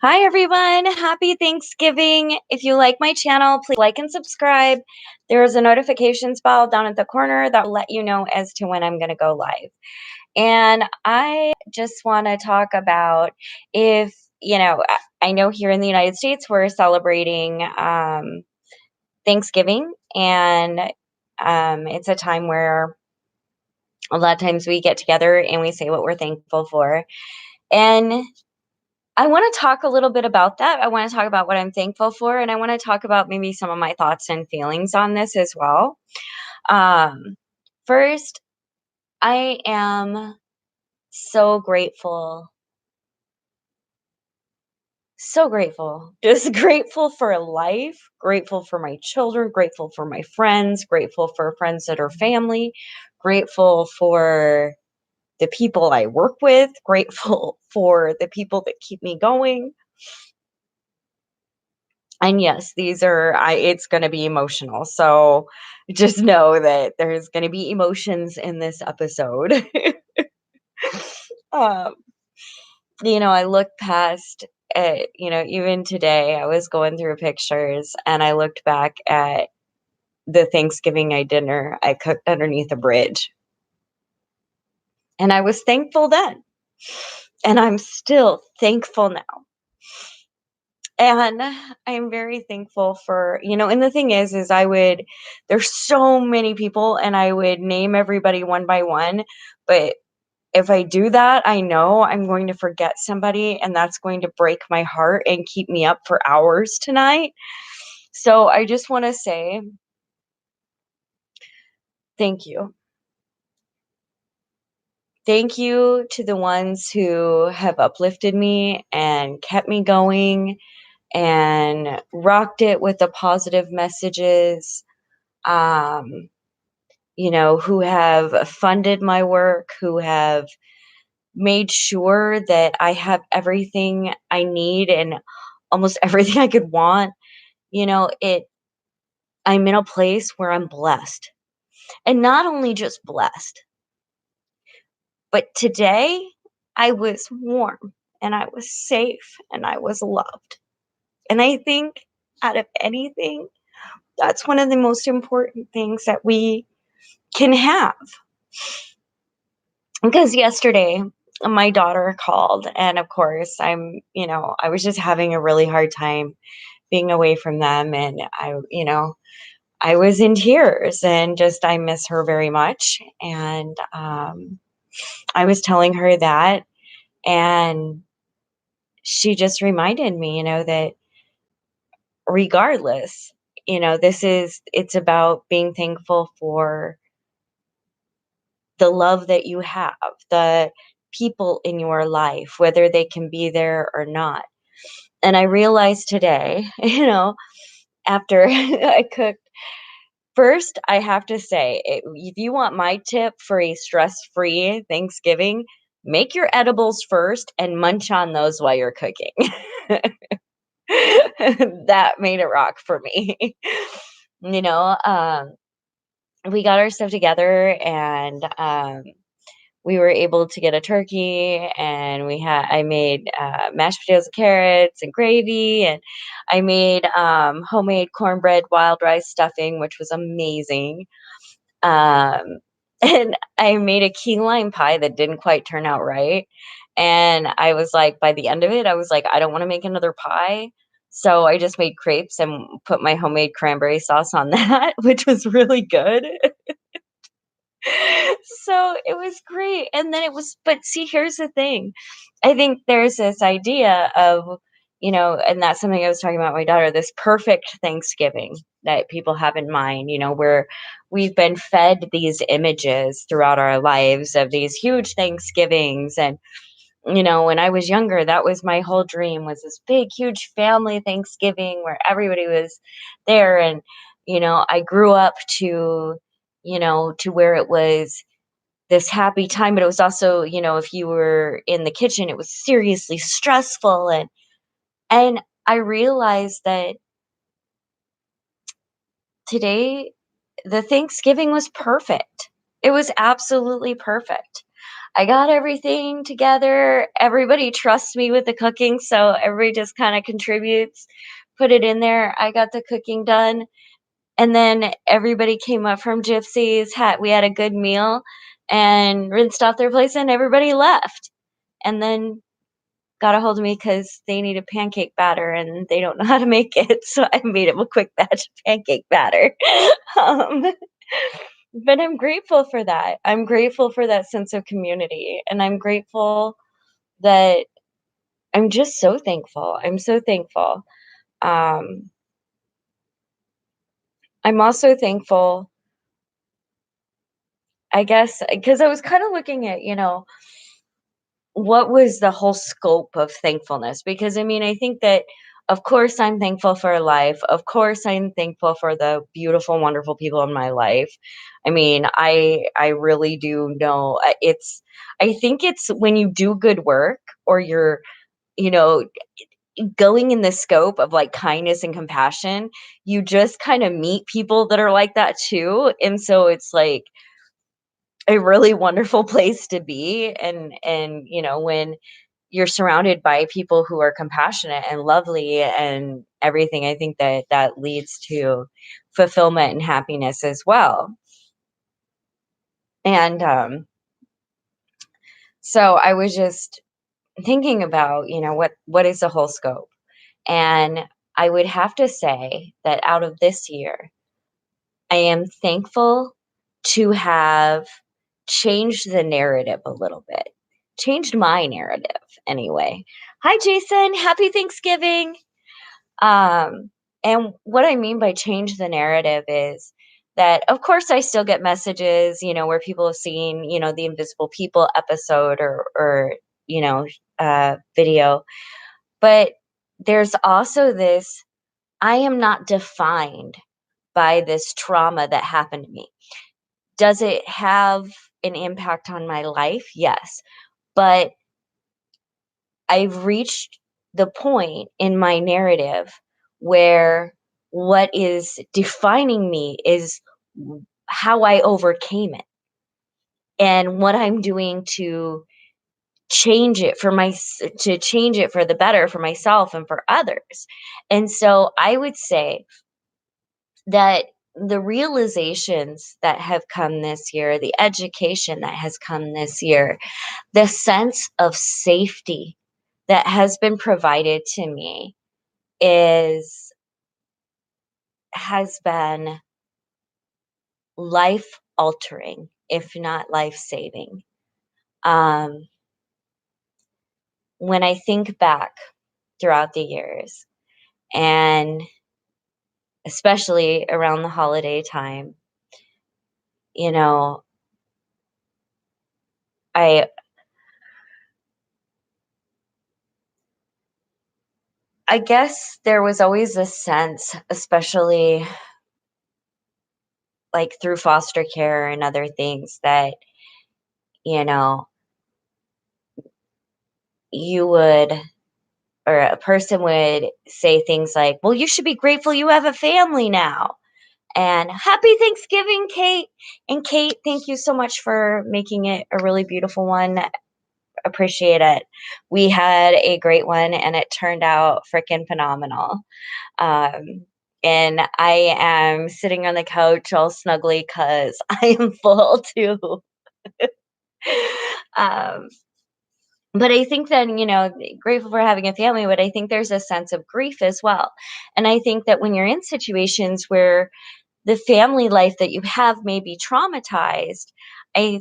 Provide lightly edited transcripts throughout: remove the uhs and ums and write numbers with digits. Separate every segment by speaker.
Speaker 1: Hi, everyone. Happy Thanksgiving. If you like my channel, please like and subscribe. There is a notifications bell down at the corner that will let you know as to when I'm going to go live. And I just want to talk about if, I know here in the United States, we're celebrating Thanksgiving, and it's a time where a lot of times we get together and we say what we're thankful for. And I want to talk a little bit about that. I want to talk about what I'm thankful for, and I want to talk about maybe some of my thoughts and feelings on this as well. Um, First, I am so grateful, so grateful, just grateful for life, grateful for my children, grateful for my friends, grateful for friends that are family, grateful for the people I work with, grateful for the people that keep me going. And yes, these are it's gonna be emotional, so just know that there's gonna be emotions in this episode. Um, I look past at, even today, I was going through pictures and I looked back at the Thanksgiving dinner I cooked underneath a bridge, and I was thankful then, and I'm still thankful now. And I'm very thankful for, and the thing is there's so many people and I would name everybody one by one. But if I do that, I know I'm going to forget somebody and that's going to break my heart and keep me up for hours tonight. So I just want to say thank you. Thank you to the ones who have uplifted me and kept me going and rocked it with the positive messages. Um, who have funded my work, who have made sure that I have everything I need and almost everything I could want. It I'm in a place where I'm blessed. And not only just blessed, but today I was warm and I was safe and I was loved. And I think out of anything, that's one of the most important things that we can have. Because yesterday, my daughter called, and of course, I was just having a really hard time being away from them. And I was in tears and just, I miss her very much. And I was telling her that, and she just reminded me, that regardless, it's about being thankful for the love that you have, the people in your life, whether they can be there or not. And I realized today, after I cooked, first, I have to say, if you want my tip for a stress free Thanksgiving, make your edibles first and munch on those while you're cooking. That made it rock for me. you know, um, we got our stuff together, and we were able to get a turkey, and I made mashed potatoes and carrots and gravy, and I made homemade cornbread wild rice stuffing, which was amazing. um, and I made a key lime pie that didn't quite turn out right, and I was like, by the end of it, I was like, I don't want to make another pie. So I just made crepes and put my homemade cranberry sauce on that, which was really good. So it was great. And then but see, here's the thing. I think there's this idea of, and that's something I was talking about with my daughter, this perfect Thanksgiving that people have in mind, where we've been fed these images throughout our lives of these huge Thanksgivings. And, when I was younger, that was my whole dream, was this big, huge family Thanksgiving where everybody was there. And, I grew up to where it was this happy time, but it was also, if you were in the kitchen, it was seriously stressful. And I realized that today the Thanksgiving was perfect. It was absolutely perfect. I got everything together. Everybody trusts me with the cooking, so everybody just kind of contributes, put it in there. I got the cooking done. And then everybody came up from Gypsy's, we had a good meal and rinsed off their plates and everybody left. And then got a hold of me because they needed pancake batter and they don't know how to make it. So I made them a quick batch of pancake batter. um, but I'm grateful for that. I'm grateful for that sense of community. And I'm grateful that I'm just so thankful. I'm so thankful. Um, I'm also thankful, I guess, because I was kind of looking at, what was the whole scope of thankfulness? Because I mean, I think that of course I'm thankful for life. Of course I'm thankful for the beautiful, wonderful people in my life. I mean, I really do know I think it's when you do good work or you're, you know, going in the scope of like kindness and compassion, you just kind of meet people that are like that too. And so it's like a really wonderful place to be. And when you're surrounded by people who are compassionate and lovely and everything, I think that that leads to fulfillment and happiness as well. And so I was just thinking about, what is the whole scope? And I would have to say that out of this year, I am thankful to have changed the narrative a little bit. Changed my narrative anyway. Hi Jason, happy Thanksgiving. And what I mean by change the narrative is that, of course, I still get messages, where people have seen, the Invisible People episode or video, but there's also this: I am not defined by this trauma that happened to me. Does it have an impact on my life? Yes, but I've reached the point in my narrative where what is defining me is how I overcame it and what I'm doing to change it for the better for myself and for others. And so I would say that the realizations that have come this year, the education that has come this year, the sense of safety that has been provided to me is has been life altering, if not life saving. Um, when I think back throughout the years, and especially around the holiday time, you know, I I guess there was always a sense, especially like through foster care and other things, that you know you would or a person would say things like, "Well, you should be grateful you have a family now." And happy Thanksgiving, Kate. And Kate, thank you so much for making it a really beautiful one. Appreciate it. We had a great one and it turned out freaking phenomenal. Um, and I am sitting on the couch all snuggly because I am full too. um, but I think then, grateful for having a family, but I think there's a sense of grief as well. And I think that when you're in situations where the family life that you have may be traumatized, I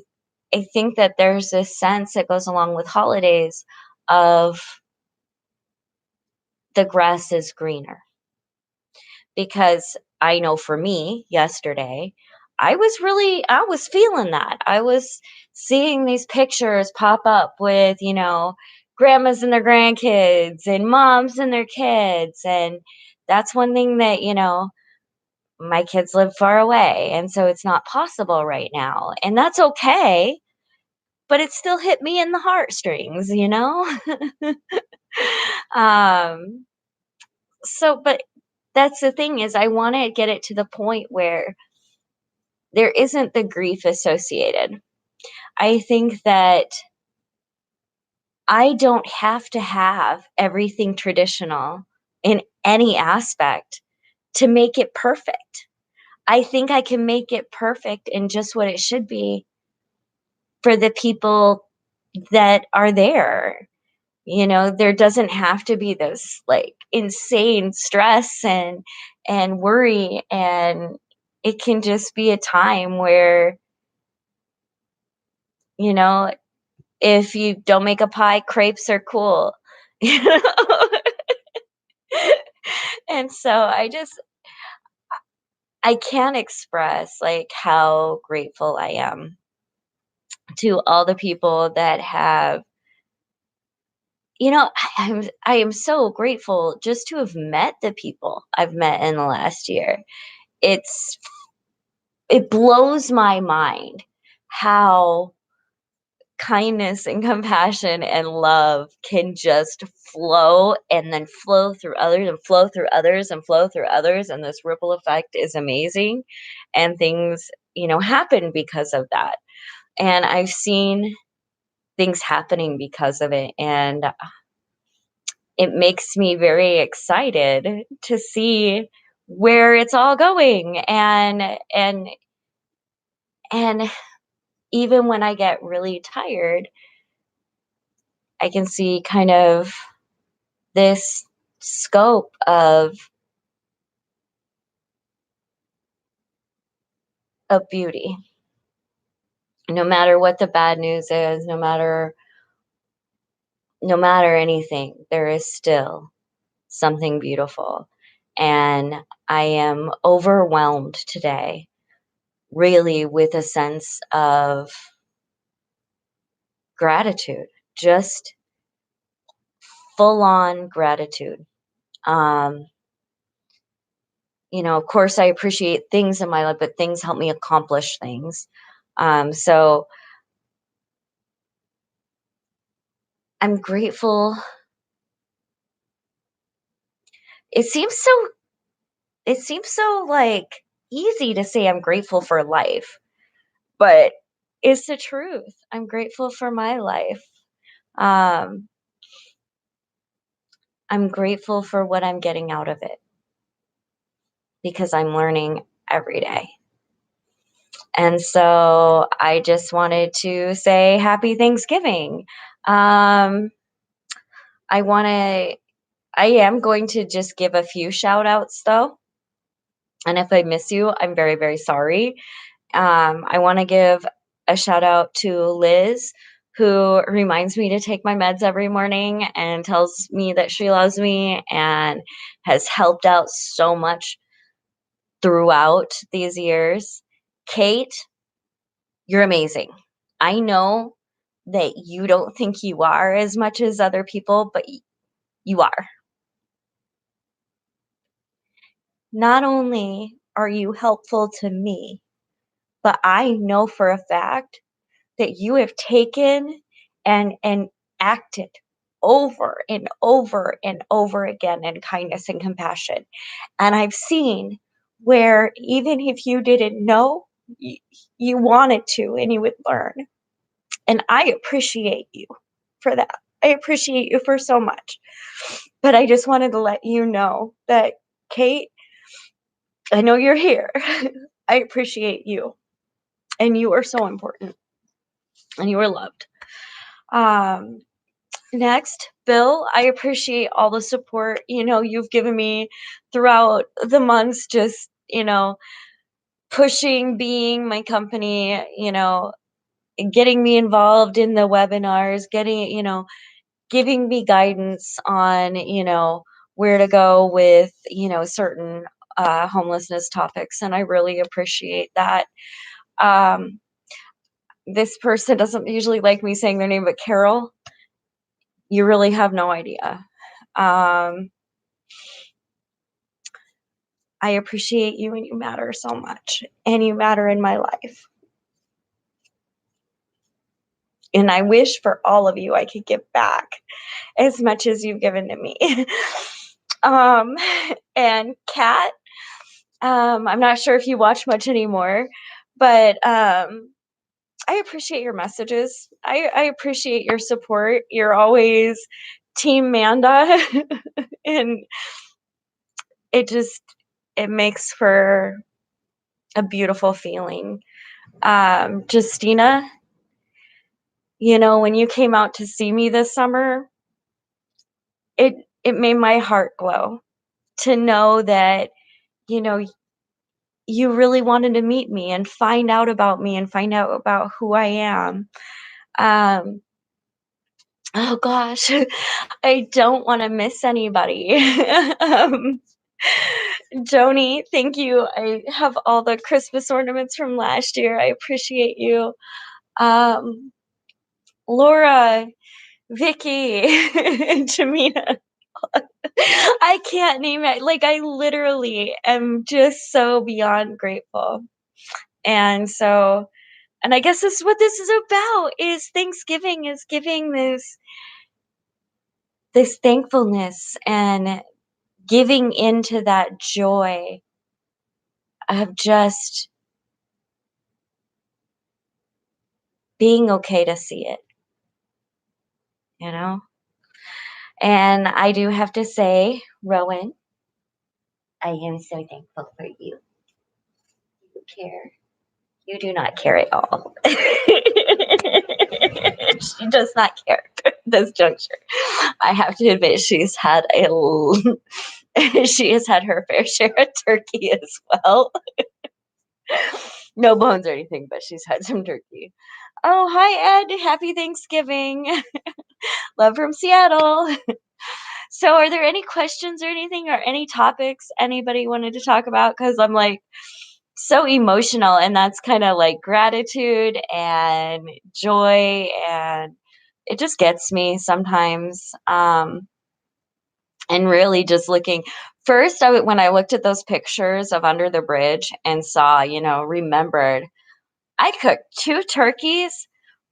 Speaker 1: I think that there's this sense that goes along with holidays of the grass is greener. Because I know for me, yesterday, I was feeling that. I was seeing these pictures pop up with, grandmas and their grandkids and moms and their kids. And that's one thing that, my kids live far away. And so it's not possible right now. And that's okay. But it still hit me in the heartstrings. um, but that's the thing is I want to get it to the point where there isn't the grief associated. I think that I don't have to have everything traditional in any aspect to make it perfect. I think I can make it perfect in just what it should be for the people that are there. There doesn't have to be this like insane stress and worry, and it can just be a time where, you know, if you don't make a pie, crepes are cool. You know? And so I can't express like how grateful I am to all the people that have, I am so grateful just to have met the people I've met in the last year. It's it blows my mind how kindness and compassion and love can just flow and then flow through others and flow through others and flow through others, and this ripple effect is amazing, and things, happen because of that. And I've seen things happening because of it, and it makes me very excited to see where it's all going. And even when I get really tired, I can see kind of this scope of beauty. No matter what the bad news is, no matter anything, there is still something beautiful. And I am overwhelmed today, really, with a sense of gratitude, just full on gratitude. Um, of course, I appreciate things in my life, but things help me accomplish things. So I'm grateful. It seems so it seems so like easy to say I'm grateful for life, but it's the truth. I'm grateful for my life. Um, I'm grateful for what I'm getting out of it because I'm learning every day. And so I just wanted to say happy Thanksgiving. Um, I want to I am going to just give a few shout outs though. And if I miss you, I'm very, very sorry. I want to give a shout out to Liz, who reminds me to take my meds every morning and tells me that she loves me and has helped out so much throughout these years. Kate, you're amazing. I know that you don't think you are as much as other people, but you are. Not only are you helpful to me, but I know for a fact that you have taken and acted over and over and over again in kindness and compassion. And I've seen where even if you didn't know, you wanted to and you would learn. And I appreciate you for that. I appreciate you for so much. But I just wanted to let you know that, Kate, I know you're here. I appreciate you. And you are so important and you are loved. Um, Next, Bill, I appreciate all the support, you've given me throughout the months, just, pushing being my company, getting me involved in the webinars, giving me guidance on, where to go with, certain homelessness topics. And I really appreciate that. Um, this person doesn't usually like me saying their name, but Carol, you really have no idea. Um, I appreciate you and you matter so much, and you matter in my life. And I wish for all of you I could give back as much as you've given to me. um, and Kat, I'm not sure if you watch much anymore, but I appreciate your messages. I appreciate your support. You're always team Manda, and it just it makes for a beautiful feeling. Justina, when you came out to see me this summer, it it made my heart glow to know that, you know, you really wanted to meet me and find out about me and find out about who I am. Um, oh gosh, I don't wanna miss anybody. Um, Joni, thank you. I have all the Christmas ornaments from last year. I appreciate you. Um, Laura, Vicky, Jamina. I can't name it. Like, I literally am just so beyond grateful. And so and I guess this is what this is about, is Thanksgiving is giving this thankfulness and giving into that joy of just being okay to see it, you know? And I do have to say, Rowan, I am so thankful for you. You care. You do not care at all. She does not care at this juncture. I have to admit, she has had her fair share of turkey as well. No bones or anything, but she's had some turkey. Oh, hi, Ed. Happy Thanksgiving. Love from Seattle. So, are there any questions or anything, or any topics anybody wanted to talk about? Because I'm like so emotional, and that's kind of like gratitude and joy, and it just gets me sometimes. And really just looking first, when I looked at those pictures of Under the Bridge and saw, remembered I cooked 2 turkeys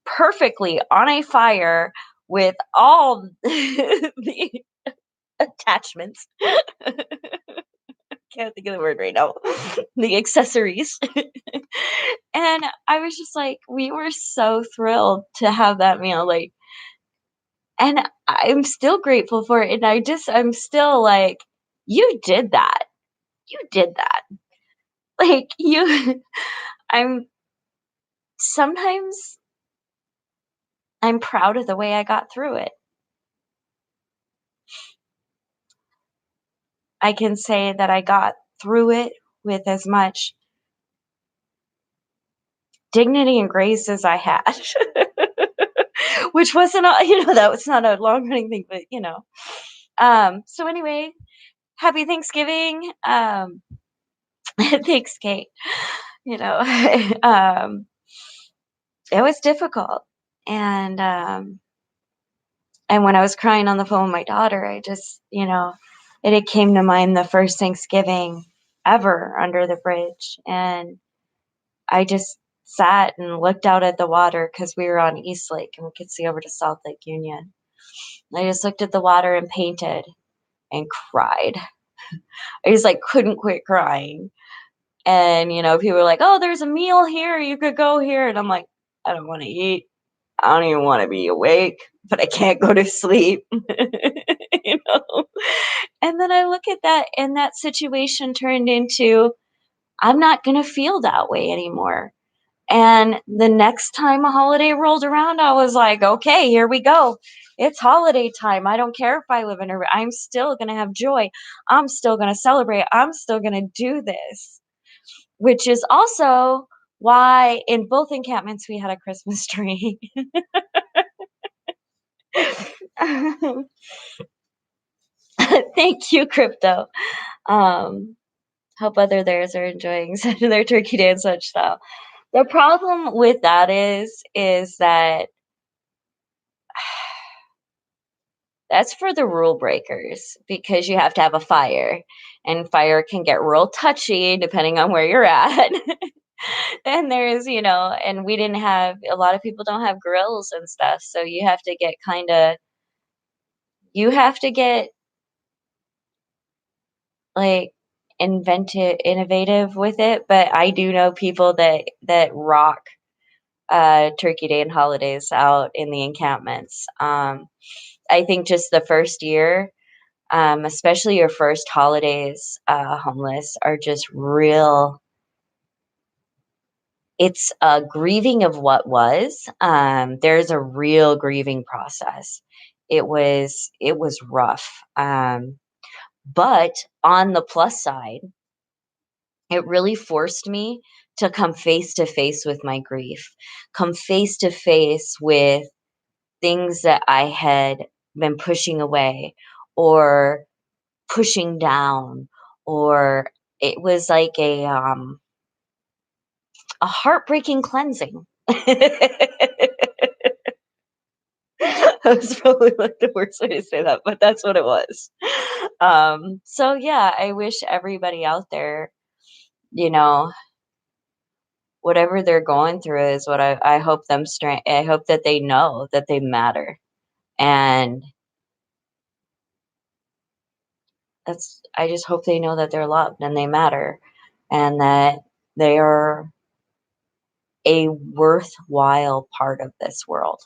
Speaker 1: perfectly on a fire with all the attachments. Can't think of the word right now. The accessories. And I was just like, we were so thrilled to have that meal, like, and I'm still grateful for it, and I'm still like, "You did that. You did that." Like, I'm sometimes I'm proud of the way I got through it. I can say that I got through it with as much dignity and grace as I had. Which wasn't a that was not a long running thing, but, so anyway, happy Thanksgiving. Thanks, Kate. You know, it was difficult, and, when I was crying on the phone with my daughter, I just, it came to mind the first Thanksgiving ever under the bridge, and I just sat and looked out at the water because we were on East Lake, and we could see over to South Lake Union. I just looked at the water and painted and cried. I just, like, couldn't quit crying, and, people were like, "Oh, there's a meal here, you could go here," and I'm like, "I don't wanna eat. I don't even wanna be awake, but I can't go to sleep." You know? And then I look at that, and that situation turned into, I'm not gonna feel that way anymore. And the next time a holiday rolled around, I was like, "Okay, here we go. It's holiday time. I don't care if I live in I'm still gonna have joy. I'm still gonna celebrate. I'm still gonna do this." Which is also why in both encampments we had a Christmas tree. Thank you, Crypto. Um, Hope other theirs are enjoying their turkey day and such style. The problem with that is that that's for the rule breakers because you have to have a fire, and fire can get real touchy depending on where you're at. And and we didn't have a lot of people don't have grills and stuff, so you have to get like innovative with it. But I do know people that rock Turkey Day and holidays out in the encampments. I think just the first year, especially your first holidays, homeless are just real. It's a grieving of what was. There's a real grieving process. It was rough. But on the plus side, it really forced me to come face to face with my grief, come face to face with things that I had been pushing away or pushing down, or it was like a heartbreaking cleansing. That's probably like the worst way to say that, but that's what it was. So yeah, I wish everybody out there, you know, whatever they're going through is what I hope them strength. I hope that they know that they matter, and I just hope they know that they're loved and they matter, and that they are a worthwhile part of this world.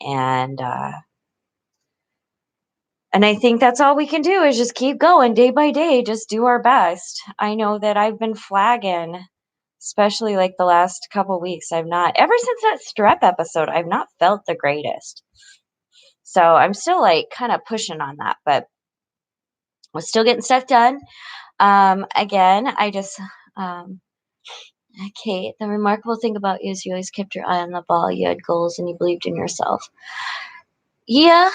Speaker 1: And I think that's all we can do is just keep going day by day, just do our best. I know that I've been flagging, especially like the last couple weeks. I've not, ever since that strep episode, I've not felt the greatest. So I'm still like kind of pushing on that, but we're still getting stuff done. Again, I just, um, Kate, the remarkable thing about you is you always kept your eye on the ball. You had goals and you believed in yourself. Yeah,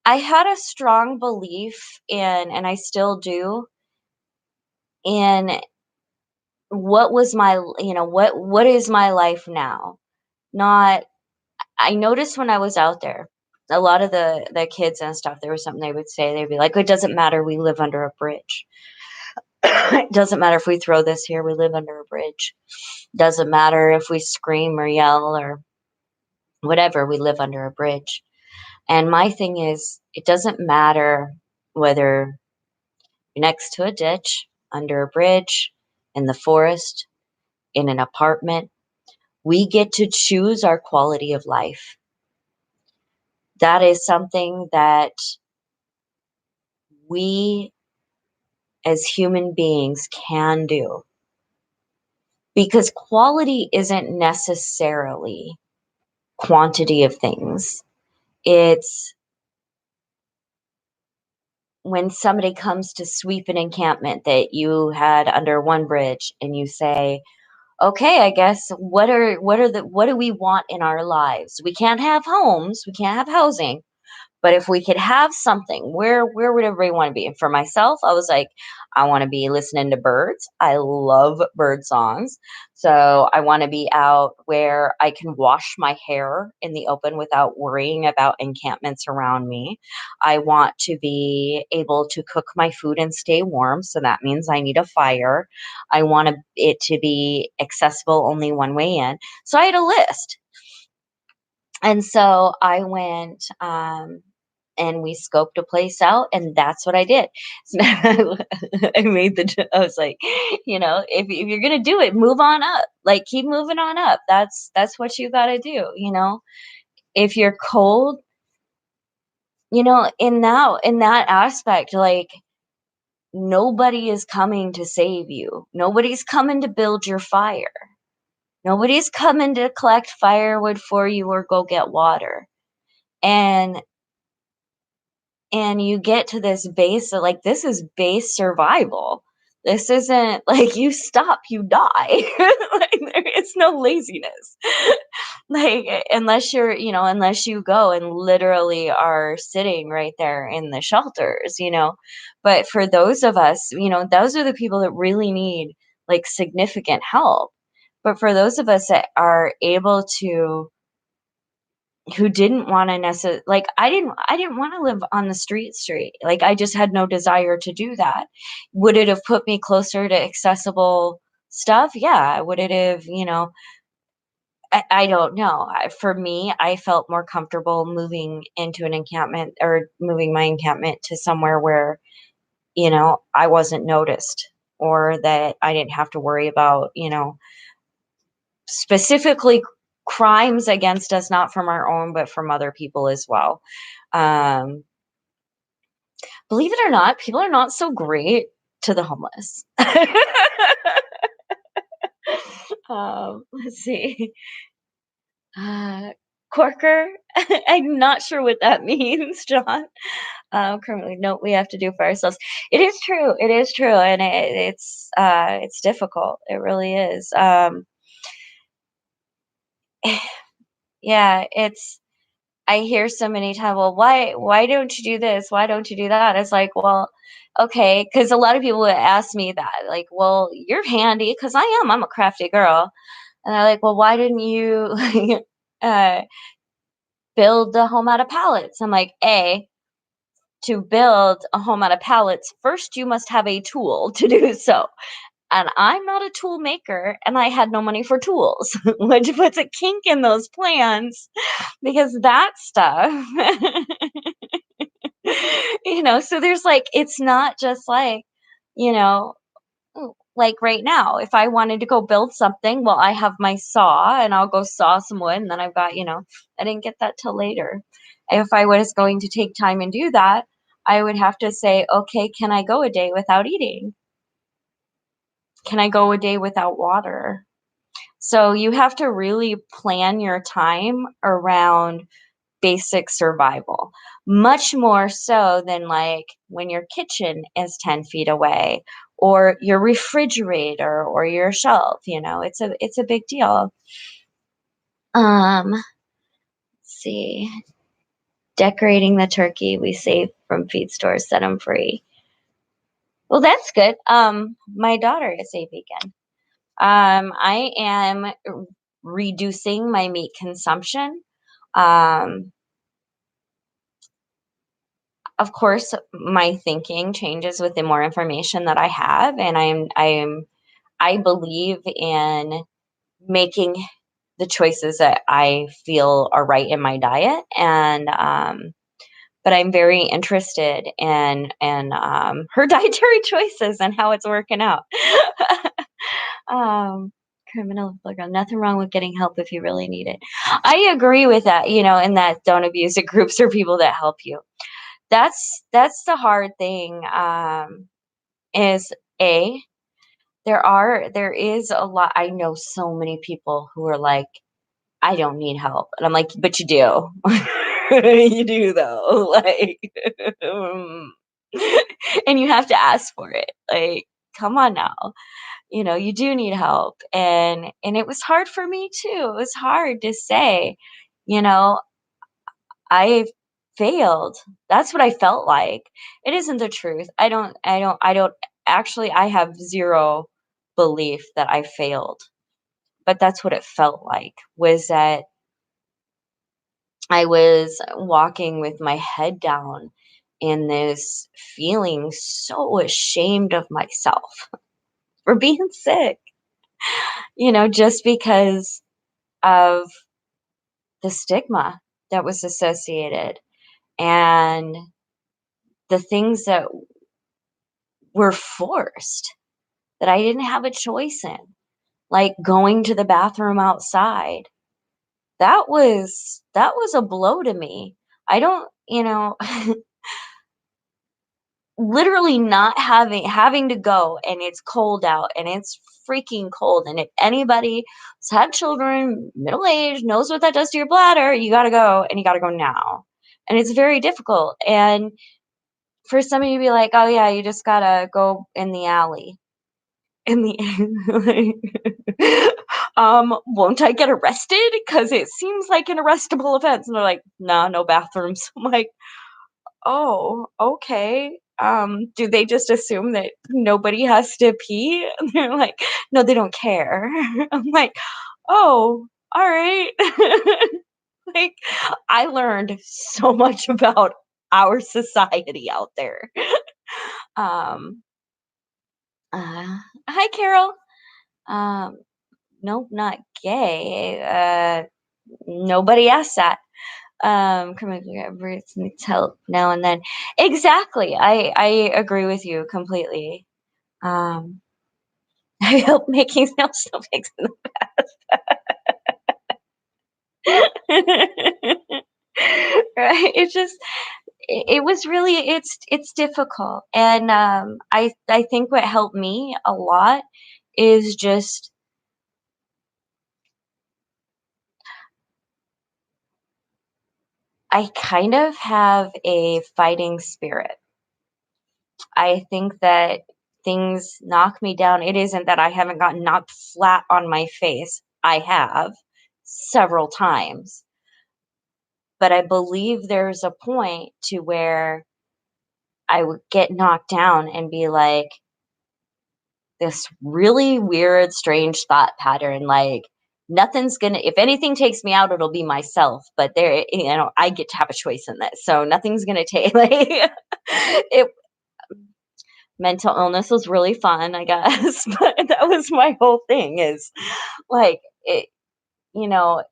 Speaker 1: I had a strong belief in, and I still do, in what was my, what is my life now? Not, I noticed when I was out there, a lot of the kids and stuff, there was something they would say. They'd be like, "It doesn't matter. We live under a bridge. It doesn't matter if we throw this here. We live under a bridge. Doesn't matter if we scream or yell or whatever. We live under a bridge." And my thing is, it doesn't matter whether you're next to a ditch, under a bridge, in the forest, in an apartment. We get to choose our quality of life. That is something that we as human beings can do, because quality isn't necessarily quantity of things. It's when somebody comes to sweep an encampment that you had under one bridge and you say, okay, I guess what do we want in our lives? We can't have homes, we can't have housing, but if we could have something, where would everybody want to be? And for myself, I was like, I want to be listening to birds. I love bird songs. So I want to be out where I can wash my hair in the open without worrying about encampments around me. I want to be able to cook my food and stay warm. So that means I need a fire. I want it to be accessible only one way in. So I had a list. And so I went, and we scoped a place out, and that's what I did. So I made I was like, if you're gonna do it, move on up. Like keep moving on up. That's what you gotta do. If you're cold, in that aspect, like nobody is coming to save you. Nobody's coming to build your fire. Nobody's coming to collect firewood for you or go get water. And you get to this base of like, this is base survival. This isn't like you stop, you die. Like there is no laziness. Like unless you go and literally are sitting right there in the shelters. But for those of us, those are the people that really need like significant help. But for those of us that are able to, who didn't wanna like, I didn't wanna live on the street, like, I just had no desire to do that. Would it have put me closer to accessible stuff? Yeah. Would it have, I don't know. For me, I felt more comfortable moving into an encampment or moving my encampment to somewhere where, I wasn't noticed, or that I didn't have to worry about, specifically crimes against us, not from our own, but from other people as well. Um, Believe it or not, people are not so great to the homeless. Let's see. Uh, Corker. I'm not sure what that means, John. Currently, no, we have to do for ourselves. It is true. It is true, and it's difficult. It really is. Yeah, it's. I hear so many times, well, why don't you do this? Why don't you do that? It's like, well, okay, because a lot of people would ask me that, like, well, you're handy, because I'm a crafty girl, and they're like, well, why didn't you uh, build a home out of pallets? I'm like, to build a home out of pallets, first you must have a tool to do so. And I'm not a tool maker, and I had no money for tools, which puts a kink in those plans because that stuff, so there's like, it's not just like, you know, like right now, if I wanted to go build something, well, I have my saw and I'll go saw some wood, and then I've got, I didn't get that till later. If I was going to take time and do that, I would have to say, okay, can I go a day without eating? Can I go a day without water? So you have to really plan your time around basic survival, much more so than like when your kitchen is 10 feet away or your refrigerator or your shelf, it's a big deal. Let's see. Decorating the turkey we saved from feed stores, set them free. Well, that's good. My daughter is a vegan. I am reducing my meat consumption. Um, of course, my thinking changes with the more information that I have, and I believe in making the choices that I feel are right in my diet, and but I'm very interested in her dietary choices and how it's working out. Um, Criminal background. Nothing wrong with getting help if you really need it. I agree with that, and that don't abuse the groups or people that help you. That's the hard thing. Is a there is a lot. I know so many people who are like, I don't need help, and I'm like, but you do. You do though, like, um, and you have to ask for it. Like, come on now. You do need help, and it was hard for me too. It was hard to say, you know, I failed. That's what I felt like. It isn't the truth. I don't actually, I have zero belief that I failed, but that's what it felt like, was that I was walking with my head down in this feeling so ashamed of myself for being sick, just because of the stigma that was associated and the things that were forced that I didn't have a choice in, like going to the bathroom outside. That was a blow to me. I don't, literally not having to go, and it's cold out and it's freaking cold, and if anybody's had children, middle age, knows what that does to your bladder, you got to go, and you got to go now. And it's very difficult. And for somebody to be like, oh yeah, you just got to go in the alley in the won't I get arrested, because it seems like an arrestable offense? And they're like, no, no bathrooms. I'm like, oh, okay. Do they just assume that nobody has to pee? And they're like, no, they don't care. I'm like, oh, all right. Like, I learned so much about our society out there. Um, Hi, Carol. Um, nope, not gay. Nobody asked that. Everybody needs help now and then. Exactly. I agree with you completely. Um, I hope making snail snowflakes in the past. Right? It was really it's difficult. And I think what helped me a lot is just I kind of have a fighting spirit. I think that things knock me down. It isn't that I haven't gotten knocked flat on my face. I have several times. But I believe there's a point to where I would get knocked down and be like, this really weird, strange thought pattern. Like, nothing's gonna, if anything takes me out, it'll be myself. But I get to have a choice in this. So nothing's gonna take, like, it, mental illness was really fun, I guess. But that was my whole thing is like, you know,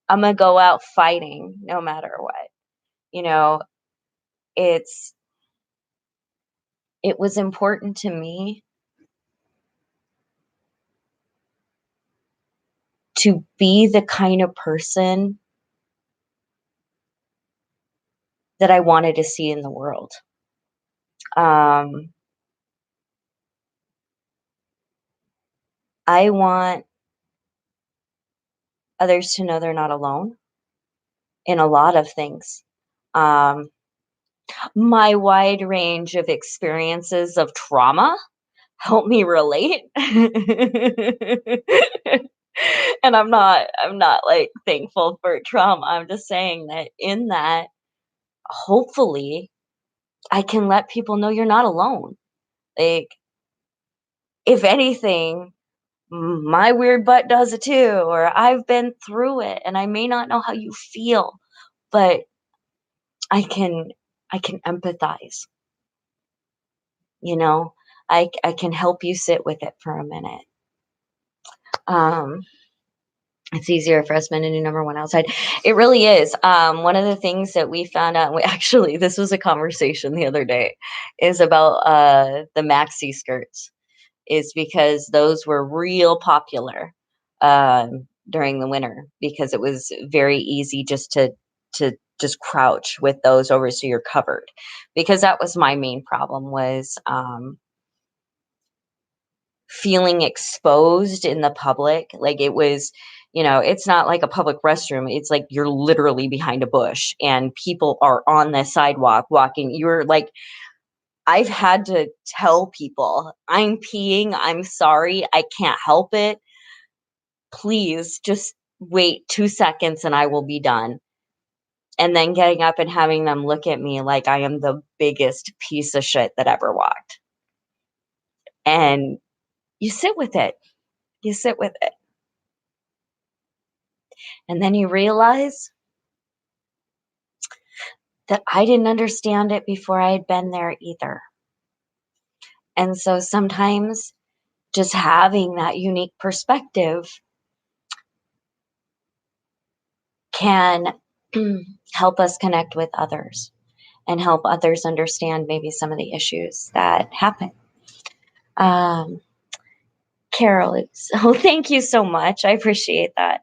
Speaker 1: I'm gonna go out fighting no matter what. You know, it's, it was important to me to be the kind of person that I wanted to see in the world. Um, I want others to know they're not alone in a lot of things. Um, my wide range of experiences of trauma help me relate. And I'm not like thankful for trauma. I'm just saying that in that, hopefully, I can let people know you're not alone. Like, if anything, my weird butt does it too, or I've been through it and I may not know how you feel, but I can I can empathize, you know? I can help you sit with it for a minute. Um, it's easier for us men to do number one outside. It really is. One of the things that we found out, we actually, this was a conversation the other day, is about the maxi skirts. Is because those were real popular during the winter because it was very easy just to just crouch with those over so you're covered. Because that was my main problem was feeling exposed in the public. Like it was, it's not like a public restroom. It's like you're literally behind a bush and people are on the sidewalk walking. You're like I've had to tell people, "I'm peeing, I'm sorry, I can't help it. Please just wait 2 seconds and I will be done." And then getting up and having them look at me like I am the biggest piece of shit that ever walked. And you sit with it. You sit with it. And then you realize that I didn't understand it before I had been there either. And so sometimes just having that unique perspective can help us connect with others and help others understand maybe some of the issues that happen. Um, Carol, oh, thank you so much. I appreciate that.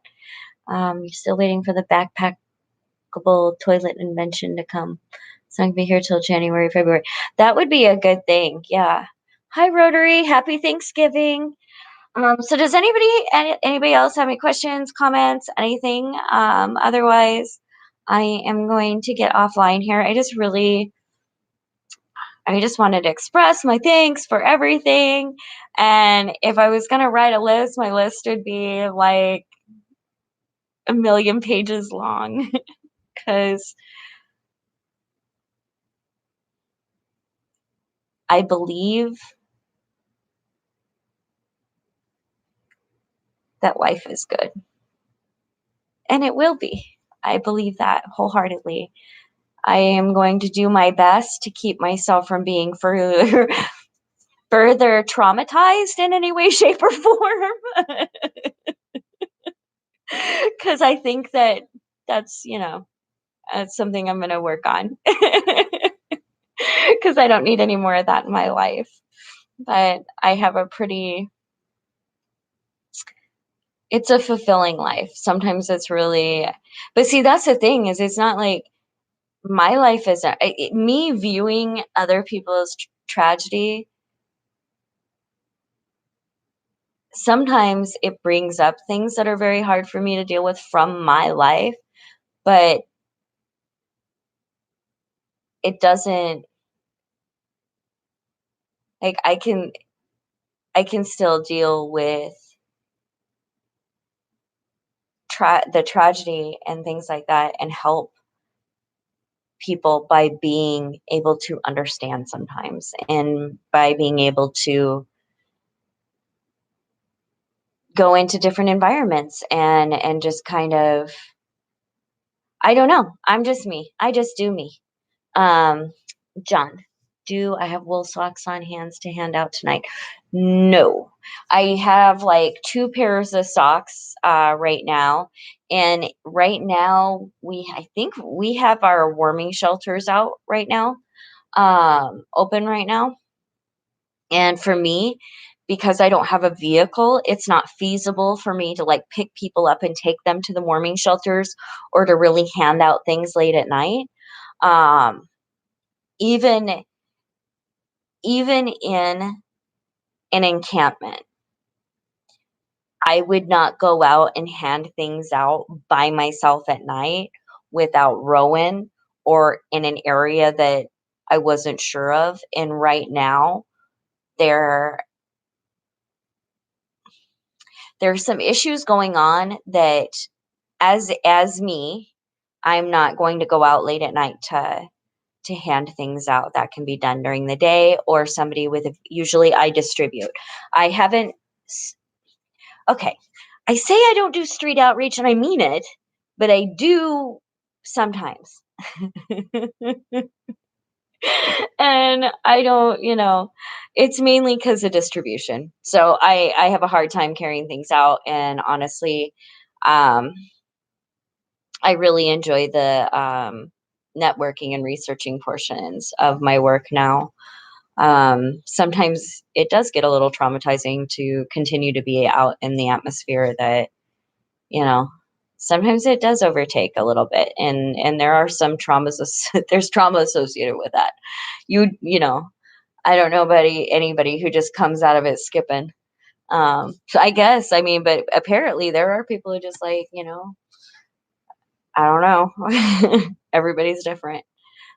Speaker 1: You're still waiting for the backpackable toilet invention to come. So I can be here till January, February. That would be a good thing. Yeah. Hi, Rotary. Happy Thanksgiving. So does anybody else have any questions, comments, anything? Otherwise, I am going to get offline here. I just wanted to express my thanks for everything. And if I was gonna write a list, my list would be like a million pages long because I believe that life is good. And it will be. I believe that wholeheartedly. I am going to do my best to keep myself from being further traumatized in any way, shape, or form. Because I think that that's, that's something I'm going to work on. Because I don't need any more of that in my life. But I have a pretty It's a fulfilling life. Sometimes it's really, but see, that's the thing is it's not like my life isn't me viewing other people's tragedy. Sometimes it brings up things that are very hard for me to deal with from my life, but it doesn't, like, I can still deal with the tragedy and things like that and help people by being able to understand sometimes and by being able to go into different environments and just kind of, I don't know. I'm just me. I just do me. Um, John, do I have wool socks on hands to hand out tonight? No. I have like two pairs of socks right now. And right now I think we have our warming shelters out right now, open right now. And for me, because I don't have a vehicle, it's not feasible for me to like pick people up and take them to the warming shelters or to really hand out things late at night. Um, even even in an encampment, I would not go out and hand things out by myself at night without Rowan or in an area that I wasn't sure of. And right now, there there's some issues going on that as me, I'm not going to go out late at night to hand things out. That can be done during the day or somebody with usually I distribute. I haven't okay. I say I don't do street outreach and I mean it, but I do sometimes. And I don't, it's mainly because of distribution. So I have a hard time carrying things out. And honestly, um, I really enjoy the networking and researching portions of my work now. Sometimes it does get a little traumatizing to continue to be out in the atmosphere that, you know, sometimes it does overtake a little bit and there are some traumas there's trauma associated with that. I don't know about anybody who just comes out of it skipping. So I guess, I mean, but apparently there are people who just like, I don't know. Everybody's different.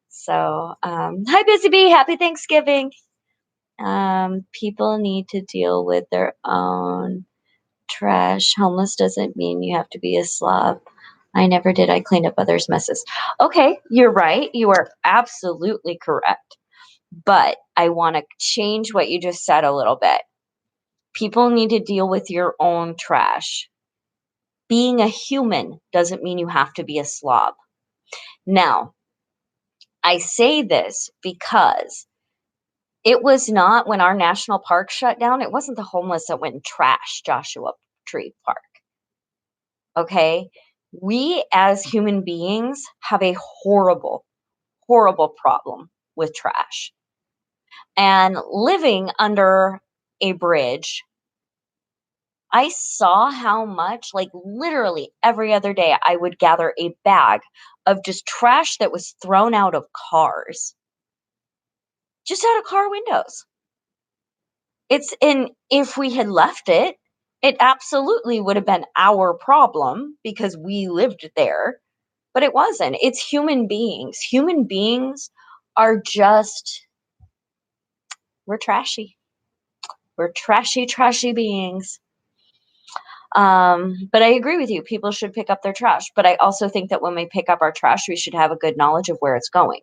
Speaker 1: So, hi Busy Bee, happy Thanksgiving. People need to deal with their own trash. Homeless doesn't mean you have to be a slob. I never did. I cleaned up others' messes. Okay, you're right. You are absolutely correct. But I want to change what you just said a little bit. People need to deal with your own trash. Being a human doesn't mean you have to be a slob. Now, I say this because it was not when our national park shut down, it wasn't the homeless that went and trashed Joshua Tree Park. Okay? We as human beings have a horrible, horrible problem with trash. And living under a bridge, I saw how much, like literally every other day, I would gather a bag of just trash that was thrown out of cars, just out of car windows. If we had left it, it absolutely would have been our problem because we lived there, but it wasn't. It's human beings. Human beings are just, we're trashy. We're trashy, trashy beings. But I agree with you. People should pick up their trash. But I also think that when we pick up our trash, we should have a good knowledge of where it's going.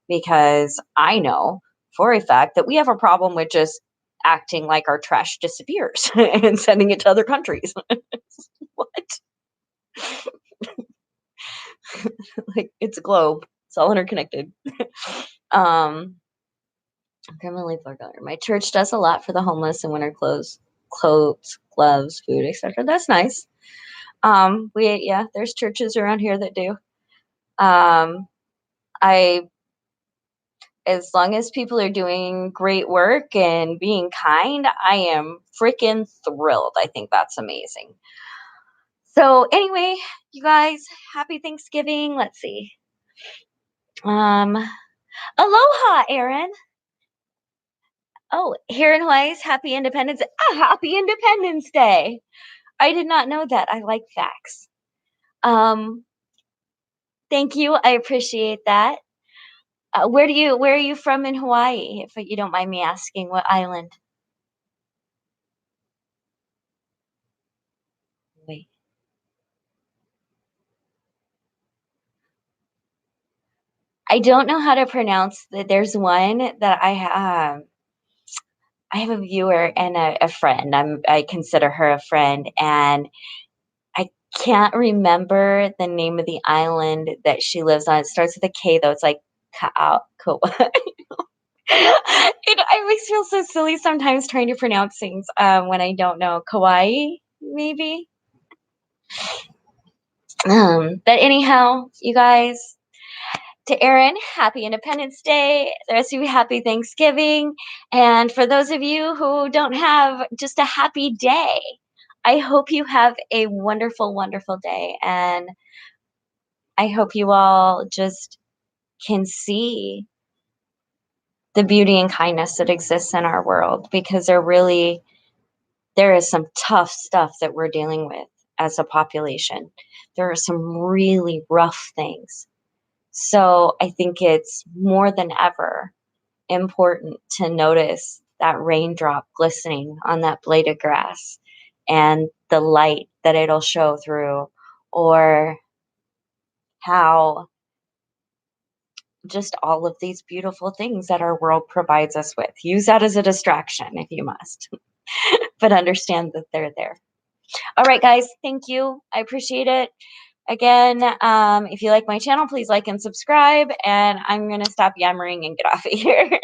Speaker 1: Because I know for a fact that we have a problem with just acting like our trash disappears and sending it to other countries. What? Like it's a globe. It's all interconnected. um Criminally forgotten. My church does a lot for the homeless and winter clothes, gloves, food, etc. That's nice. There's churches around here that do. Um, I as long as people are doing great work and being kind, I am freaking thrilled. I think that's amazing. So anyway, you guys, happy Thanksgiving. Let's see. Um, aloha, Aaron. Oh, here in Hawaii, Happy Independence Day. I did not know that. I like facts. Um, thank you. I appreciate that. Where are you from in Hawaii, if you don't mind me asking? What island? Wait. I don't know how to pronounce that. There's one that I have a viewer and a friend. I consider her a friend, and I can't remember the name of the island that she lives on. It starts with a K though. It's like Ka. I always feel so silly sometimes trying to pronounce things when I don't know. Kauai, maybe. But anyhow, you guys, to Aaron, happy Independence Day. The rest of you, happy Thanksgiving. And for those of you who don't have just a happy day, I hope you have a wonderful, wonderful day. And I hope you all just can see the beauty and kindness that exists in our world, because there is some tough stuff that we're dealing with as a population. There are some really rough things. So I think it's more than ever important to notice that raindrop glistening on that blade of grass and the light that it'll show through, or how just all of these beautiful things that our world provides us with. Use that as a distraction if you must, but understand that they're there. All right, guys, thank you. I appreciate it. Again, if you like my channel, please like and subscribe, and I'm going to stop yammering and get off of here.